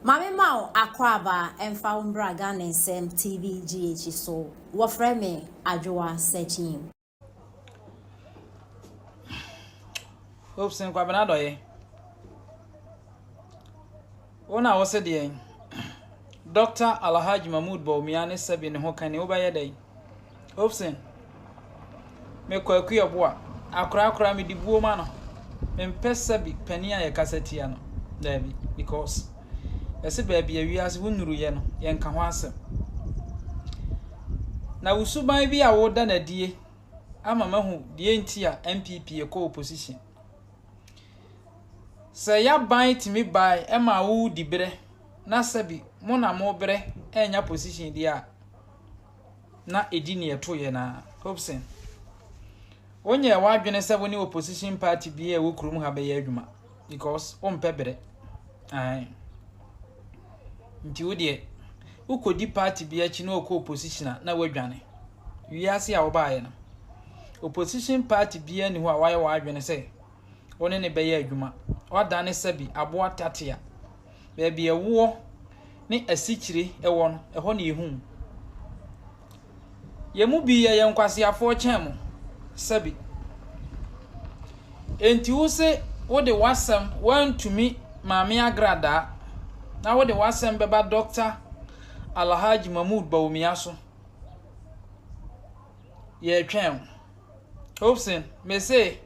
Mami Mao Akwaba and found Bragan and Sam TV GH so what frame Adorye searching. Hopeson kwabena Adorye. Ona wose de Dr. Alhaji Mahmoud Bawumia ne sabi ne ho kan ne obaye dai. Hopeson me kwaku yeboa akra me dibuo ma no. Me mpesa bi pani a ye kasetia no. Dabi because ese baby awiase wonuru ye no ye nka ho asem. Na usuban bi a woda na die ama mahu die nti a MPP e ko opposition. Se ya ban timi bai e ma wo dibre na sabi mo na mo bre enya position dia na edini eto ye na Hopeson onye wa adwene se woni opposition party bi e wo kurum ha be ye adwuma because o mpebere ai nti wo de ukodi party bi achi na okọ opposition na wadwane wiase a wo baaye na opposition party bi ani ho a waye wa adwene se woni ne be ye adwuma wada ne sabi abo atatea be bia wo ne asikyire ewo no eho ne ehun yemu bi ye nkwase afo kyem sabi enti wo se wo de wasam wantumi maame agrada na wo de wasam beba Dr. Alhaji Mahmoud Bawumia so ye twem Hopeson me say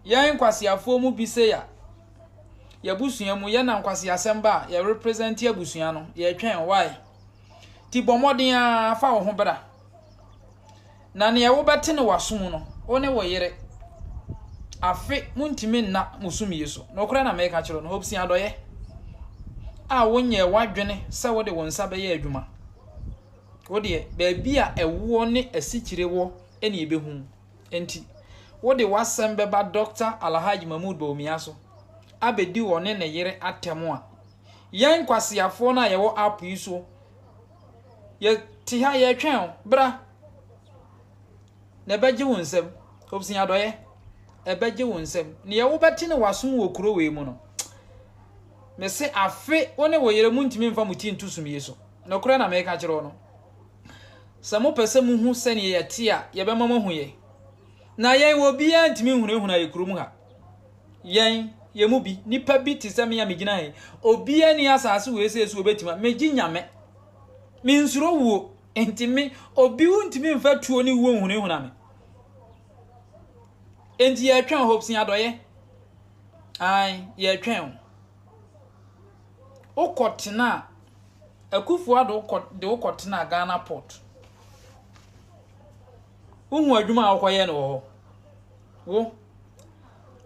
yan nkwase afo mu bi se ya busua mu ye na nkwase asemba ya represent ya busua no ye twem why ti bomodin a fa wo ho bra na ne ye wo bete ne wasom no one wo yere afi muntimi na musumi yeso no kora na me ka kiro no Hopeson Adorye a wonye wadwene se wo de wonsa be ye adwuma wo de baabi a ewo ne asikyire wo ene ebehu enti wo de wasem beba Dr. Alhaji Mahmoud Bawumia so abedi wone ne yere atemo a yan kwasiafo na ye wo app yi so ye ti ha ye twen bra na beje wonsem Hopeson Adorye ebeje wonsem ne ye wo beti ne wasom wo kuro we mu no me se afe one wo yere mu ntimi mfa muti ntusum yeso no kura na me ka kire no samo pese mu hu sene ye ti a ye be mama hu ye na yen wo bia ntimi hunu ye kurum ha yen ye mu bi nipa bi ti se me ya megina he obi ani asase we se esu obetima meji nyame me nsuro wuo entimi obi hu ntimi mfa tuo ni wuo hunu na me enti ye twen Hopeson Adorye ai ye twen okotena akufu ado de okotena Ghana port uhu adwuma akoye no wo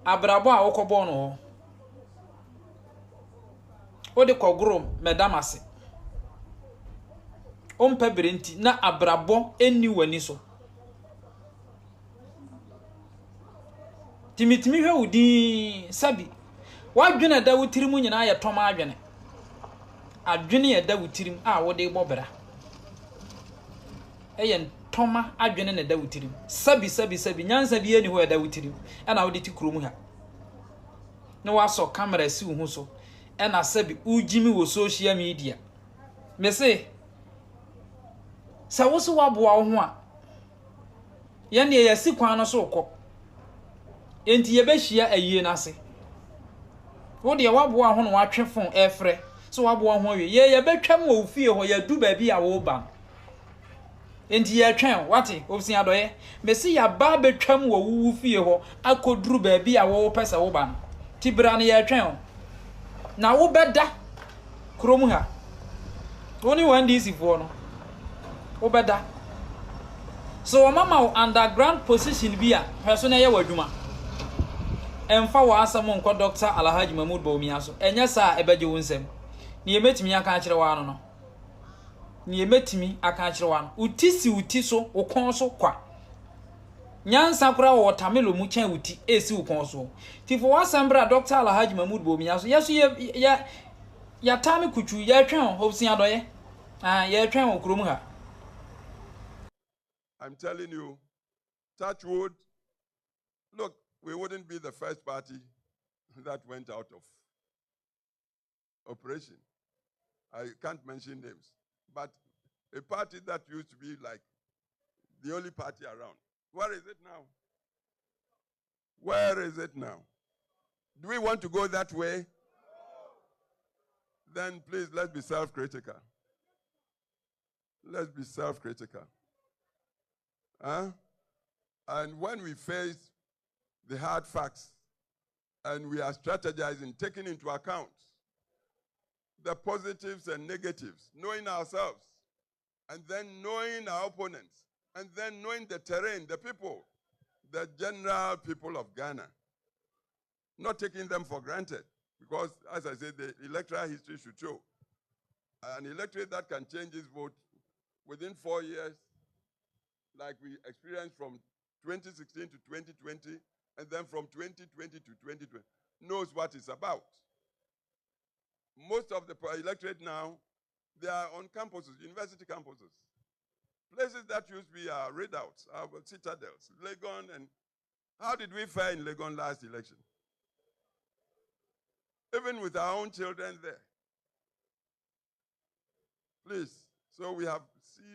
abrabo a okobo no wo de kogoro medamase ompebere nti na abrabo eni wani so timitimi hwe udi sabi wadwene da wutirimu nyina ya toma adwene adwene ya da wutirim a wo de bobera eyen toma adwene na da wutirim sabi nyansa bi ani ho ya da wutirim ana wo de ti kurom ha na waso camera si wo hu so ena sabi ujimi wo social media me say sa wo so waboa wo ho a ye ne ya si kwan no so kọ enti ye behia ayie na se wo de waboa ho no watwe fon efre so waboa ho awie ye betwam wo fie ho ya du ba bi a wo ba enti ye twen wate Hopeson Adorye me se ya ba betwam wo wu fie ho akoduru ba bi a wo pese wo ba tibra ne ye twen na wo beda krom ha woni wan DC fo no wo beda so mama underground position bi a hweso na ye wadwuma emfa wa asam nko Dr. Alhaji Mahmoud Bawumia so enya sa ebeje wonsem ne yemetimi aka akire wa no ne yemetimi aka akire wa no uti so ukon so kwa nyansa kura wo tamelo mu kyan uti esi ukon so tifo wasambra Dr. Alhaji Mahmoud Bawumia so yeso ya tami kuchu ya twen Hopeson Adorye ya twen okrom ha. I'm telling you, touch wood, look, we wouldn't be the first party that went out of operation. I can't mention names, but a party that used to be like the only party around. Where is it now? Where is it now? Do we want to go that way? Then please, let's be self-critical. Let's be self-critical. Huh? And when we face the hard facts and we are strategizing, taking into account the positives and negatives, knowing ourselves, and then knowing our opponents, and then knowing the terrain, the people, the general people of Ghana, not taking them for granted. Because, as I said, the electoral history should show an electorate that can change its vote within 4 years, like we experienced from 2016 to 2020, and then from 2020 to 2020, knows what it's about. Most of the electorate now, they are on campuses, university campuses. Places that used to be our readouts, our citadels, Legon. And how did we fare in Legon last election? Even with our own children there. Please, so we have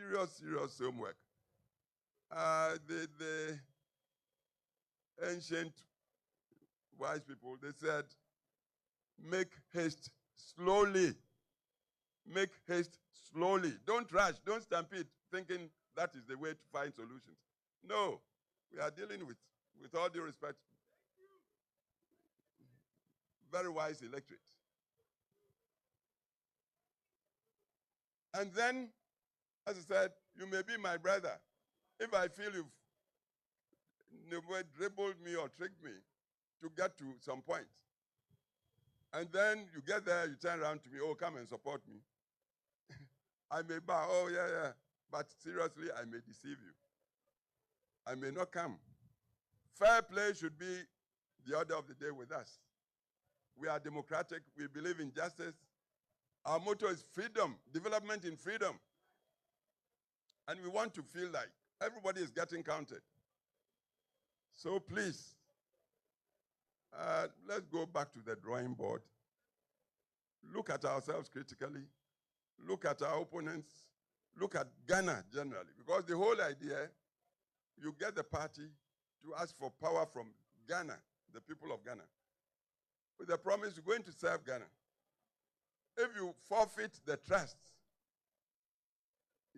serious homework. The ancient wise people, they said, make haste slowly. Make haste slowly. Don't rush, don't stampede, thinking that is the way to find solutions. No, we are dealing with all due respect, very wise electorate. And then, as I said, you may be my brother. If I feel you've dribbled me or tricked me to get to some point, and then you get there, you turn around to me, oh, come and support me. I may bow, oh, yeah, but seriously, I may deceive you. I may not come. Fair play should be the order of the day with us. We are democratic, we believe in justice. Our motto is freedom, development in freedom. And we want to feel like everybody is getting counted. So please, let's go back to the drawing board. Look at ourselves critically. Look at our opponents. Look at Ghana generally. Because the whole idea, you get the party to ask for power from Ghana, the people of Ghana, with the promise you're going to serve Ghana. If you forfeit the trust,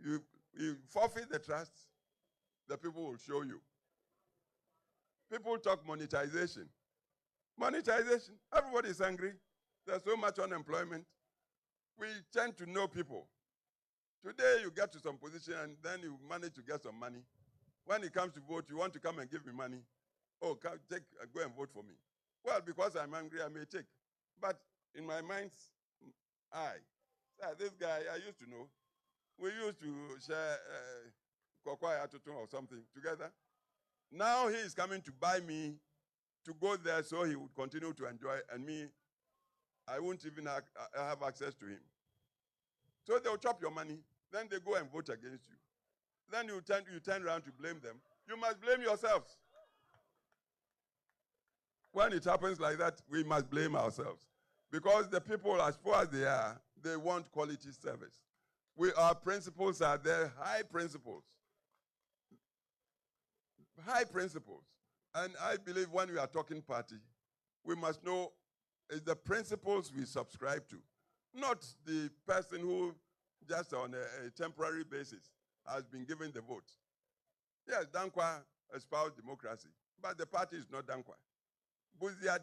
you forfeit the trust, the people will show you. People talk monetization. Monetization, everybody is angry. There's so much unemployment. We tend to know people. Today you get to some position and then you manage to get some money. When it comes to vote, you want to come and give me money. Oh, go and vote for me. Well, because I'm angry, I may take. But in my mind's eye, this guy I used to know. We used to share kokwaya atoton or something together. Now he is coming to buy me to go there so he would continue to enjoy, and me, I won't even have access to him. So they'll chop your money, then they go and vote against you. Then you turn around to blame them. You must blame yourselves. When it happens like that, we must blame ourselves. Because the people, as poor as they are, they want quality service. Our principles are there, high principles. High principles. And I believe when we are talking party, we must know it's the principles we subscribe to, not the person who just on a temporary basis has been given the vote. Yes, Dankwa espoused democracy, but the party is not Dankwa. Buzia